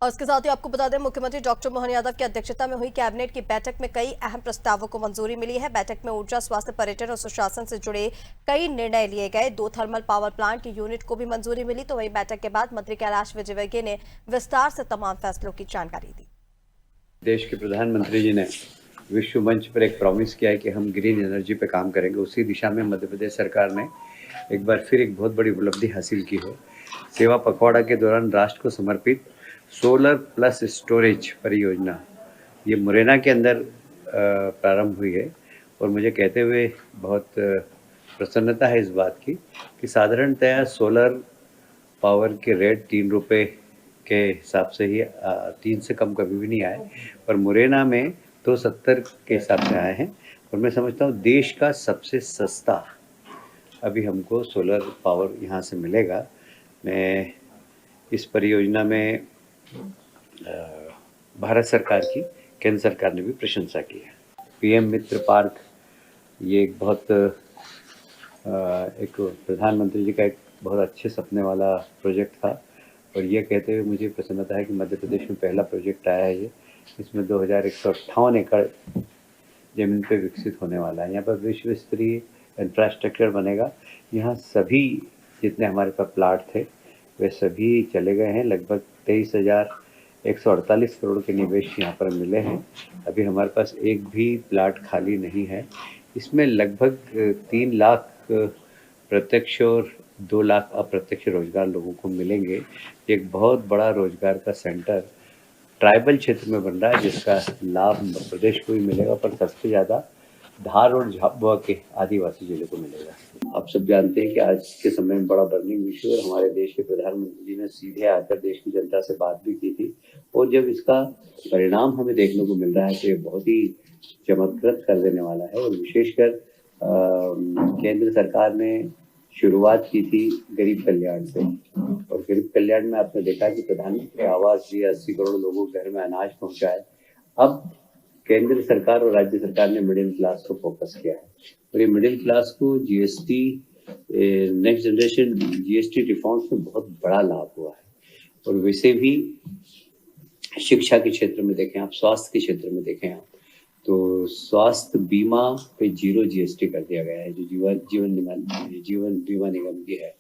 और इसके साथ ही आपको बता दें, मुख्यमंत्री डॉक्टर मोहन यादव की अध्यक्षता में हुई कैबिनेट की बैठक में कई अहम प्रस्तावों को मंजूरी मिली है। बैठक में ऊर्जा, स्वास्थ्य, पर्यटन और सुशासन से जुड़े कई निर्णय लिए गए। 2 थर्मल पावर प्लांट की यूनिट को भी मंजूरी मिली। तो वहीं बैठक के बाद मंत्री कैलाश विजयवर्गीय ने विस्तार से तमाम फैसलों की जानकारी दी। देश के प्रधानमंत्री जी ने विश्व मंच पर एक प्रॉमिस किया है कि हम ग्रीन एनर्जी पे काम करेंगे। उसी दिशा में मध्य प्रदेश सरकार ने एक बार फिर एक बहुत बड़ी उपलब्धि हासिल की है। सेवा पखवाड़ा के दौरान राष्ट्र को समर्पित सोलर प्लस स्टोरेज परियोजना ये मुरैना के अंदर प्रारंभ हुई है। और मुझे कहते हुए बहुत प्रसन्नता है इस बात की कि साधारणतया सोलर पावर के रेट 3 रुपये के हिसाब से ही 3 से कम कभी भी नहीं आए, पर मुरैना में 270 के हिसाब से आए हैं। और मैं समझता हूँ देश का सबसे सस्ता अभी हमको सोलर पावर यहाँ से मिलेगा। मैं इस परियोजना में भारत सरकार की, केंद्र सरकार ने भी प्रशंसा की है। पीएम मित्र पार्क ये एक बहुत एक प्रधानमंत्री जी का एक बहुत अच्छे सपने वाला प्रोजेक्ट था। और ये कहते हुए मुझे प्रसन्नता है कि मध्य प्रदेश में पहला प्रोजेक्ट आया है ये। इसमें 2158 एकड़ ज़मीन पे विकसित होने वाला है। यहाँ पर विश्व स्तरीय इंफ्रास्ट्रक्चर बनेगा। यहाँ सभी जितने हमारे पास प्लाट थे वे सभी चले गए हैं। लगभग 23,148 करोड़ के निवेश यहाँ पर मिले हैं। अभी हमारे पास एक भी प्लाट खाली नहीं है। इसमें लगभग 3 लाख प्रत्यक्ष और 2 लाख अप्रत्यक्ष रोजगार लोगों को मिलेंगे। एक बहुत बड़ा रोजगार का सेंटर ट्राइबल क्षेत्र में बन रहा है, जिसका लाभ मध्य प्रदेश को भी मिलेगा, पर सबसे ज़्यादा धार और झाबुआ के आदिवासी जिले को मिलेगा। आप सब जानते हैं कि आज के समय में बड़ा बर्निंग इशू है। हमारे देश के प्रधानमंत्री जी ने सीधे आकर देश की जनता से बात भी की थी। और जब इसका परिणाम हमें देखने को मिल रहा है तो ये बहुत ही चमत्कृत कर देने वाला है। और विशेषकर केंद्र सरकार ने शुरुआत की थी गरीब कल्याण से। और गरीब कल्याण में आपने देखा कि प्रधानमंत्री आवास दिए, 80 करोड़ लोगों के घर में अनाज पहुंचाए। अब केंद्र सरकार और राज्य सरकार ने मिडिल क्लास को फोकस किया है। और ये मिडिल क्लास को GST, next generation GST reforms में बहुत बड़ा लाभ हुआ है। और वैसे भी शिक्षा के क्षेत्र में देखें आप, स्वास्थ्य के क्षेत्र में देखें आप, तो स्वास्थ्य बीमा पे 0 जीएसटी कर दिया गया है। जो जीवन बीमा निगम की है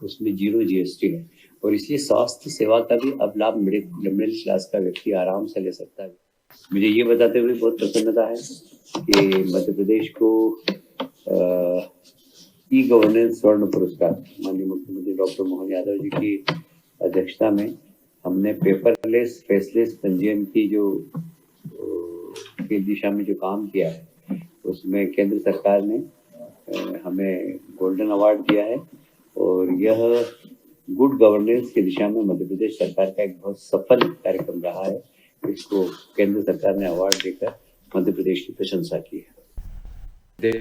उसमें 0 जीएसटी है। और इसलिए स्वास्थ्य सेवा का भी अब लाभ मिडिल क्लास का व्यक्ति आराम से ले सकता है। मुझे ये बताते हुए बहुत प्रसन्नता है कि मध्य प्रदेश को ई गवर्नेंस स्वर्ण पुरस्कार माननीय मुख्यमंत्री डॉक्टर मोहन यादव जी की अध्यक्षता में हमने पेपरलेस फेसलेस पंजीयन की जो की दिशा में जो काम किया है, उसमें केंद्र सरकार ने हमें गोल्डन अवार्ड दिया है। और यह गुड गवर्नेंस की दिशा में मध्य प्रदेश सरकार का एक बहुत सफल कार्यक्रम रहा है। इसको केंद्र सरकार ने अवार्ड देकर मध्य प्रदेश की प्रशंसा की है।